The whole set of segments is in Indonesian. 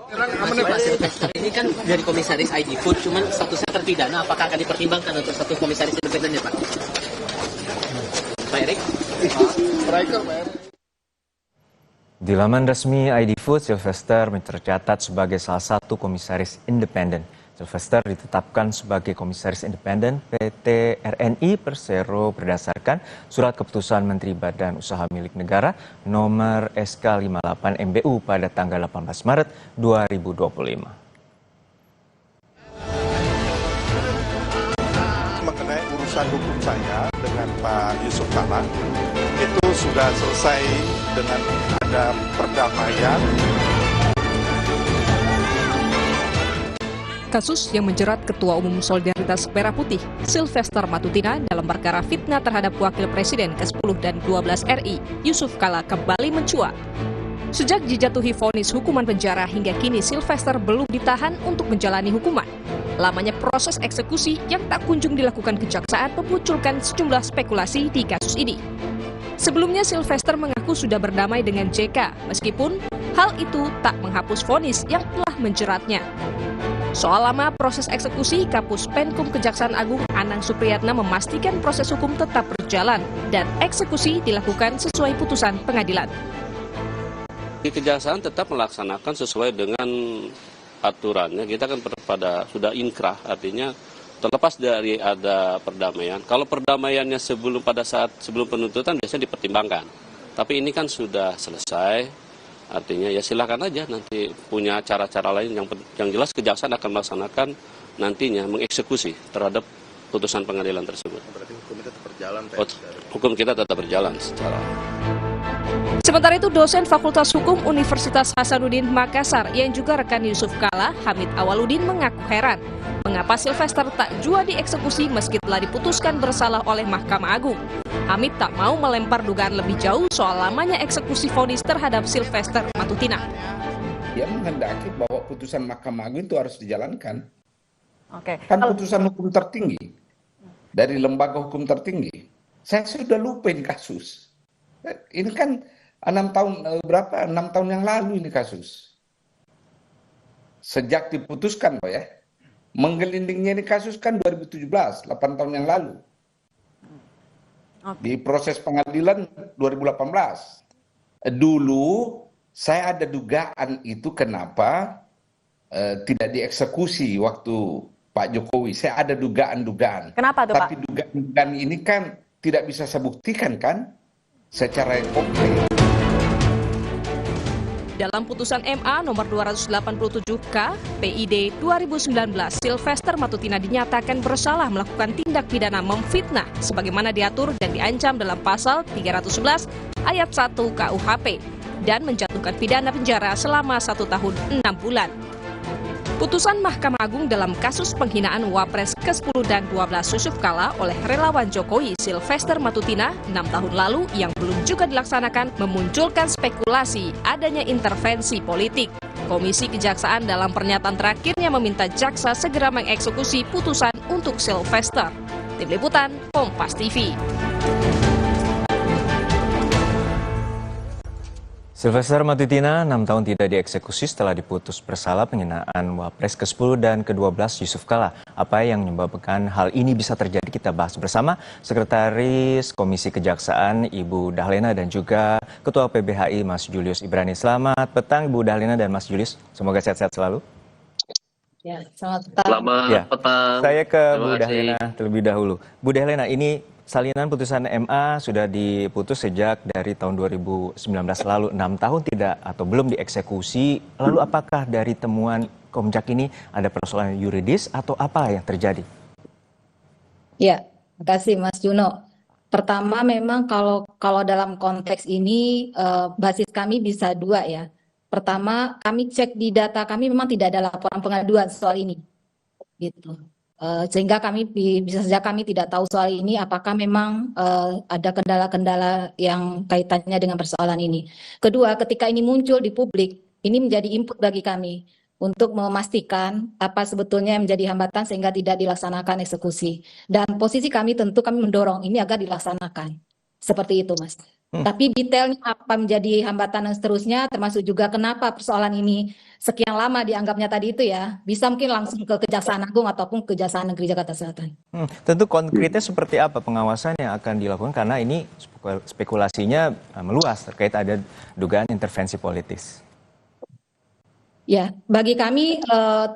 Pak Silvester ini kan dari komisaris ID Food, cuman statusnya terpidana, apakah akan dipertimbangkan untuk status komisaris independennya Pak? Pak Erik? Di laman resmi ID Food, Silvester tercatat sebagai salah satu komisaris independen. Silvester ditetapkan sebagai komisaris independen PT RNI Persero berdasarkan Surat Keputusan Menteri Badan Usaha Milik Negara nomor SK 58 MBU pada tanggal 18 Maret 2025. Mengenai urusan hukum saya dengan Pak Yusuf Kalla, itu sudah selesai dengan ada perdamaian. Kasus yang menjerat Ketua Umum Solidaritas Merah Putih, Silvester Matutina, dalam perkara fitnah terhadap Wakil Presiden ke-10 dan 12 RI, Yusuf Kalla, kembali mencuat. Sejak dijatuhi vonis hukuman penjara hingga kini Silvester belum ditahan untuk menjalani hukuman. Lamanya proses eksekusi yang tak kunjung dilakukan kejaksaan memunculkan sejumlah spekulasi di kasus ini. Sebelumnya Silvester mengaku sudah berdamai dengan JK, meskipun hal itu tak menghapus vonis yang telah menjeratnya. Soal lama proses eksekusi, Kapus Penkum Kejaksaan Agung Anang Supriyatna memastikan proses hukum tetap berjalan dan eksekusi dilakukan sesuai putusan pengadilan. Di Kejaksaan tetap melaksanakan sesuai dengan aturannya. Kita kan sudah inkrah, artinya terlepas dari ada perdamaian. Kalau perdamaiannya sebelum penuntutan biasanya dipertimbangkan. Tapi ini kan sudah selesai. Artinya ya silakan aja nanti punya cara-cara lain, yang jelas Kejaksaan akan melaksanakan nantinya mengeksekusi terhadap putusan pengadilan tersebut. Berarti hukum kita tetap berjalan, Hukum kita tetap berjalan secara. Sementara itu, dosen Fakultas Hukum Universitas Hasanuddin Makassar yang juga rekan Yusuf Kalla, Hamid Awaludin, mengaku heran mengapa Silvester tak jua dieksekusi meski telah diputuskan bersalah oleh Mahkamah Agung. Hamid tak mau melempar dugaan lebih jauh soal lamanya eksekusi vonis terhadap Silvester Matutina. Dia menghendaki bahwa putusan Mahkamah Agung itu harus dijalankan. Oke. Kan putusan hukum tertinggi dari lembaga hukum tertinggi. Saya sudah lupa ini kasus. Ini kan 6 tahun yang lalu ini kasus. Sejak diputuskan, Pak ya. Menggelindingnya ini kasus kan 2017, 8 tahun yang lalu. Di proses pengadilan 2018. Dulu saya ada dugaan itu kenapa tidak dieksekusi waktu Pak Jokowi. Saya ada dugaan-dugaan. Kenapa tuh, Pak? Tapi dugaan ini kan tidak bisa saya buktikan kan secara konkret. Dalam putusan MA nomor 287K PID 2019, Silvester Matutina dinyatakan bersalah melakukan tindak pidana memfitnah sebagaimana diatur dan diancam dalam pasal 311 ayat 1 KUHP dan menjatuhkan pidana penjara selama 1 tahun 6 bulan. Putusan Mahkamah Agung dalam kasus penghinaan Wapres ke-10 dan 12 Yusuf Kalla oleh relawan Jokowi Silvester Matutina 6 tahun lalu yang belum juga dilaksanakan memunculkan spekulasi adanya intervensi politik. Komisi Kejaksaan dalam pernyataan terakhirnya meminta jaksa segera mengeksekusi putusan untuk Silvester. Tim Liputan, Kompas TV. Silvester Matutina 6 tahun tidak dieksekusi setelah diputus bersalah penghinaan Wapres ke-10 dan ke-12 Yusuf Kalla. Apa yang menyebabkan hal ini bisa terjadi kita bahas bersama Sekretaris Komisi Kejaksaan Ibu Dahlena dan juga Ketua PBHI Mas Julius Ibrani. Selamat petang Ibu Dahlena dan Mas Julius. Semoga sehat-sehat selalu. Ya, selamat petang. Selamat petang. Saya ke Bu Dahlena terlebih dahulu. Bu Dahlena, ini salinan putusan MA sudah diputus sejak dari tahun 2019 lalu, 6 tahun tidak atau belum dieksekusi. Lalu apakah dari temuan Komjak ini ada persoalan yuridis atau apa yang terjadi? Ya, terima kasih Mas Juno. Pertama memang kalau dalam konteks ini basis kami bisa dua ya. Pertama, kami cek di data kami memang tidak ada laporan pengaduan soal ini. Gitu. Sehingga bisa saja kami tidak tahu soal ini apakah memang ada kendala-kendala yang kaitannya dengan persoalan ini. Kedua, ketika ini muncul di publik, ini menjadi input bagi kami untuk memastikan apa sebetulnya yang menjadi hambatan sehingga tidak dilaksanakan eksekusi. Dan posisi kami tentu kami mendorong ini agar dilaksanakan. Seperti itu, Mas. Tapi detailnya apa menjadi hambatan dan seterusnya, termasuk juga kenapa persoalan ini sekian lama dianggapnya tadi itu ya, bisa mungkin langsung ke Kejaksaan Agung ataupun Kejaksaan Negeri Jakarta Selatan. Tentu konkretnya seperti apa pengawasan yang akan dilakukan karena ini spekulasinya meluas terkait ada dugaan intervensi politis. Ya, bagi kami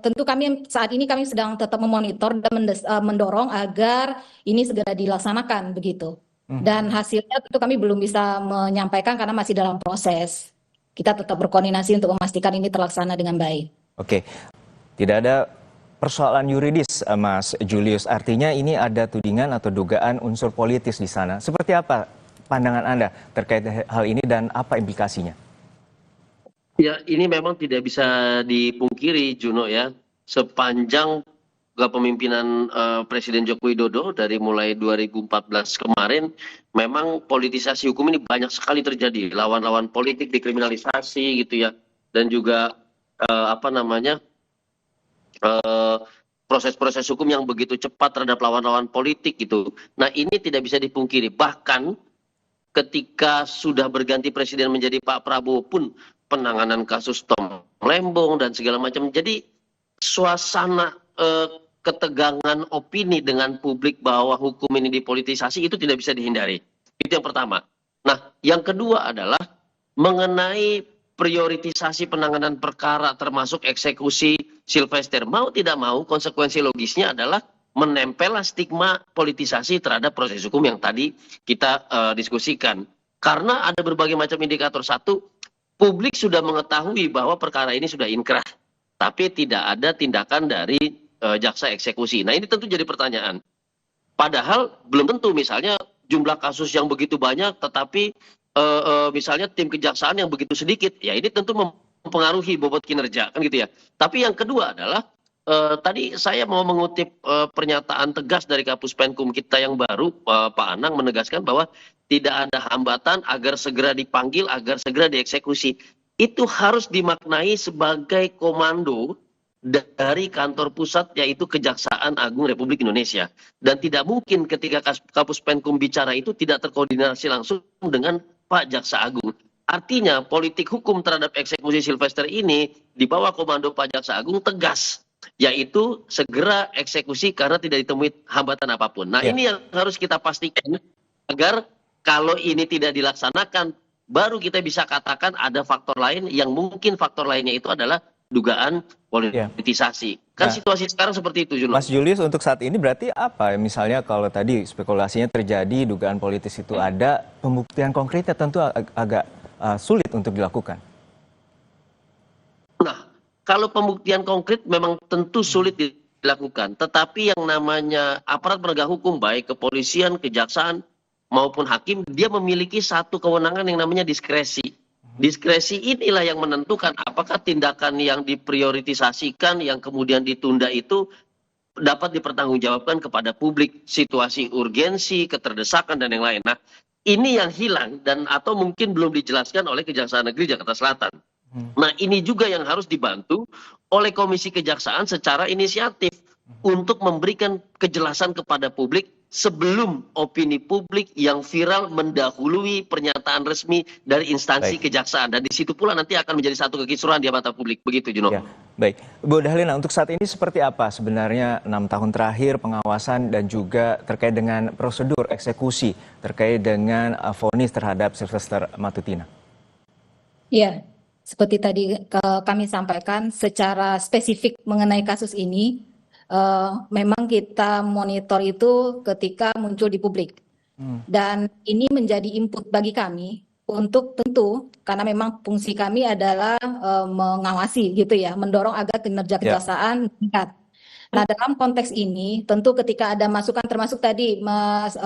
tentu kami saat ini kami sedang tetap memonitor dan mendorong agar ini segera dilaksanakan begitu. Dan hasilnya tentu kami belum bisa menyampaikan karena masih dalam proses. Kita tetap berkoordinasi untuk memastikan ini terlaksana dengan baik. Oke, tidak ada persoalan yuridis, Mas Julius. Artinya ini ada tudingan atau dugaan unsur politis di sana. Seperti apa pandangan Anda terkait hal ini dan apa implikasinya? Ya, ini memang tidak bisa dipungkiri, Juno ya. Sepanjang kepemimpinan Presiden Joko Widodo dari mulai 2014 kemarin, memang politisasi hukum ini banyak sekali terjadi. Lawan-lawan politik dikriminalisasi gitu ya, dan juga proses-proses hukum yang begitu cepat terhadap lawan-lawan politik gitu. Nah, ini tidak bisa dipungkiri. Bahkan ketika sudah berganti presiden menjadi Pak Prabowo pun penanganan kasus Tom Lembong dan segala macam. Jadi suasana ketegangan opini dengan publik bahwa hukum ini dipolitisasi itu tidak bisa dihindari. Itu yang pertama. Nah, yang kedua adalah mengenai prioritisasi penanganan perkara termasuk eksekusi Sylvester. Mau tidak mau konsekuensi logisnya adalah menempellah stigma politisasi terhadap proses hukum yang tadi kita diskusikan. Karena ada berbagai macam indikator. Satu, publik sudah mengetahui bahwa perkara ini sudah inkrah, tapi tidak ada tindakan dari jaksa eksekusi. Nah, ini tentu jadi pertanyaan. Padahal belum tentu misalnya jumlah kasus yang begitu banyak, tetapi misalnya tim kejaksaan yang begitu sedikit, ya ini tentu mempengaruhi bobot kinerja, kan gitu ya. Tapi yang kedua adalah tadi saya mau mengutip pernyataan tegas dari Kapus Penkum kita yang baru, Pak Anang menegaskan bahwa tidak ada hambatan agar segera dipanggil, agar segera dieksekusi. Itu harus dimaknai sebagai komando dari kantor pusat, yaitu Kejaksaan Agung Republik Indonesia. Dan tidak mungkin ketika Kapus Penkum bicara itu tidak terkoordinasi langsung dengan Pak Jaksa Agung. Artinya politik hukum terhadap eksekusi Sylvester ini di bawah komando Pak Jaksa Agung tegas, yaitu segera eksekusi karena tidak ditemui hambatan apapun. Nah, ini yang harus kita pastikan agar kalau ini tidak dilaksanakan, baru kita bisa katakan ada faktor lain yang mungkin faktor lainnya itu adalah dugaan politisasi. Kan situasi sekarang seperti itu, Juno. Mas Julius, untuk saat ini berarti apa? Misalnya kalau tadi spekulasinya terjadi, dugaan politis itu ada, pembuktian konkretnya tentu agak sulit untuk dilakukan. Nah, kalau pembuktian konkret memang tentu sulit dilakukan. Tetapi yang namanya aparat penegak hukum, baik kepolisian, kejaksaan, maupun hakim, dia memiliki satu kewenangan yang namanya diskresi. Diskresi inilah yang menentukan apakah tindakan yang diprioritisasikan, yang kemudian ditunda itu dapat dipertanggungjawabkan kepada publik, situasi urgensi, keterdesakan, dan yang lain. Nah, ini yang hilang dan atau mungkin belum dijelaskan oleh Kejaksaan Negeri Jakarta Selatan. Nah, ini juga yang harus dibantu oleh Komisi Kejaksaan secara inisiatif untuk memberikan kejelasan kepada publik sebelum opini publik yang viral mendahului pernyataan resmi dari instansi kejaksaan. Dan di situ pula nanti akan menjadi satu kekisruhan di mata publik. Begitu, Juno. Ya, baik. Bu Dahliana, untuk saat ini seperti apa sebenarnya 6 tahun terakhir pengawasan dan juga terkait dengan prosedur eksekusi terkait dengan vonis terhadap Sylvester Matutina? Ya, seperti tadi kami sampaikan secara spesifik mengenai kasus ini, memang kita monitor itu ketika muncul di publik. Dan ini menjadi input bagi kami untuk tentu, karena memang fungsi kami adalah mengawasi gitu ya, mendorong agar kinerja kejaksaan meningkat. Nah, dalam konteks ini tentu ketika ada masukan, termasuk tadi Mas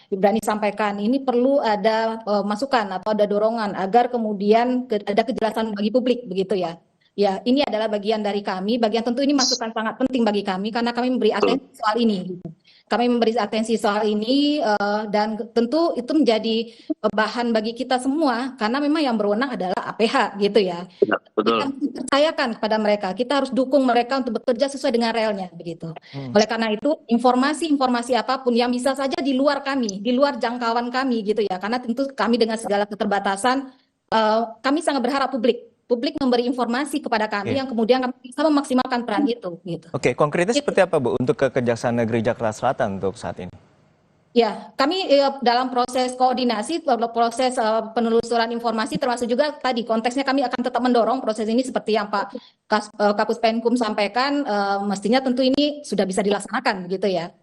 Ibrani sampaikan, ini perlu ada masukan atau ada dorongan agar kemudian ada kejelasan bagi publik begitu ya. Ya, ini adalah bagian dari kami, bagian tentu ini masukan sangat penting bagi kami karena kami memberi atensi soal ini. Gitu. kami memberi atensi soal ini dan tentu itu menjadi bahan bagi kita semua karena memang yang berwenang adalah APH gitu ya. Ya, betul. Kita harus percayakan kepada mereka, kita harus dukung mereka untuk bekerja sesuai dengan relnya begitu. Oleh karena itu informasi-informasi apapun yang bisa saja di luar kami, di luar jangkauan kami gitu ya. Karena tentu kami dengan segala keterbatasan, kami sangat berharap publik memberi informasi kepada kami yang kemudian kami bisa memaksimalkan peran itu. Gitu. Oke, konkretnya seperti apa Bu untuk ke Kejaksaan Negeri Jakarta Selatan untuk saat ini? Ya, kami dalam proses koordinasi, proses penelusuran informasi, termasuk juga tadi konteksnya kami akan tetap mendorong proses ini seperti yang Pak Kapus Penkum sampaikan, mestinya tentu ini sudah bisa dilaksanakan begitu ya.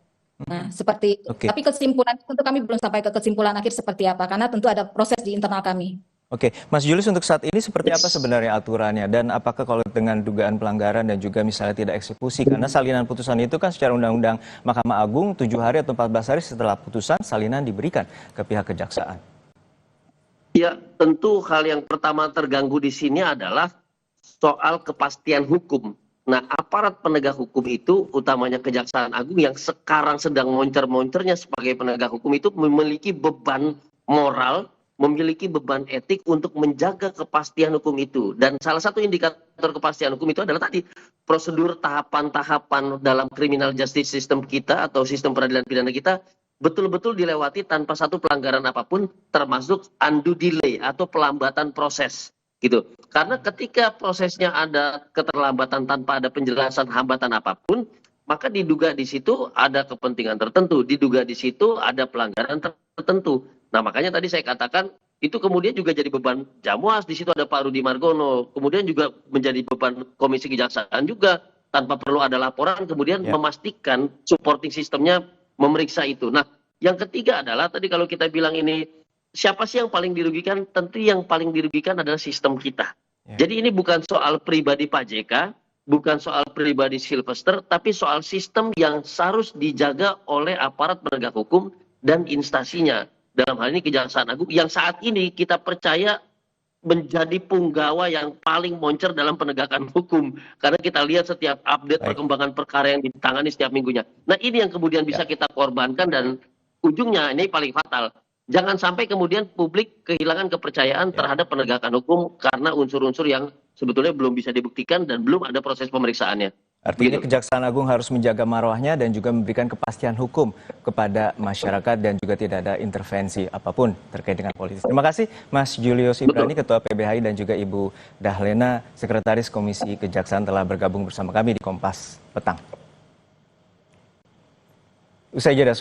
Nah, seperti tapi kesimpulan tentu kami belum sampai ke kesimpulan akhir seperti apa, karena tentu ada proses di internal kami. Oke, Mas Julius untuk saat ini seperti apa sebenarnya aturannya dan apakah kalau dengan dugaan pelanggaran dan juga misalnya tidak eksekusi karena salinan putusan itu kan secara undang-undang Mahkamah Agung 7 hari atau 14 hari setelah putusan salinan diberikan ke pihak kejaksaan. Ya, tentu hal yang pertama terganggu di sini adalah soal kepastian hukum. Nah, aparat penegak hukum itu, utamanya Kejaksaan Agung yang sekarang sedang moncer-moncernya sebagai penegak hukum itu memiliki beban moral, memiliki beban etik untuk menjaga kepastian hukum itu. Dan salah satu indikator kepastian hukum itu adalah tadi prosedur tahapan-tahapan dalam criminal justice system kita atau sistem peradilan pidana kita betul-betul dilewati tanpa satu pelanggaran apapun, termasuk undue delay atau pelambatan proses. Gitu. Karena ketika prosesnya ada keterlambatan tanpa ada penjelasan hambatan apapun, maka diduga di situ ada kepentingan tertentu, diduga di situ ada pelanggaran tertentu. Nah, makanya tadi saya katakan itu kemudian juga jadi beban Jamwas, di situ ada Pak Rudi Margono, kemudian juga menjadi beban Komisi Kejaksaan juga tanpa perlu ada laporan, kemudian memastikan supporting sistemnya memeriksa itu. Nah, yang ketiga adalah tadi kalau kita bilang ini siapa sih yang paling dirugikan? Tentu yang paling dirugikan adalah sistem kita. Jadi ini bukan soal pribadi Pak JK, bukan soal pribadi Sylvester, tapi soal sistem yang harus dijaga oleh aparat penegak hukum dan instansinya. Dalam hal ini Kejaksaan Agung yang saat ini kita percaya menjadi punggawa yang paling moncer dalam penegakan hukum. Karena kita lihat setiap update perkembangan perkara yang ditangani setiap minggunya. Nah, ini yang kemudian bisa kita korbankan dan ujungnya ini paling fatal. Jangan sampai kemudian publik kehilangan kepercayaan terhadap penegakan hukum karena unsur-unsur yang sebetulnya belum bisa dibuktikan dan belum ada proses pemeriksaannya. Artinya Kejaksaan Agung harus menjaga marwahnya dan juga memberikan kepastian hukum kepada masyarakat dan juga tidak ada intervensi apapun terkait dengan politik. Terima kasih Mas Julius Ibrani, Ketua PBHI dan juga Ibu Dahlena, Sekretaris Komisi Kejaksaan telah bergabung bersama kami di Kompas Petang. Usai jeda.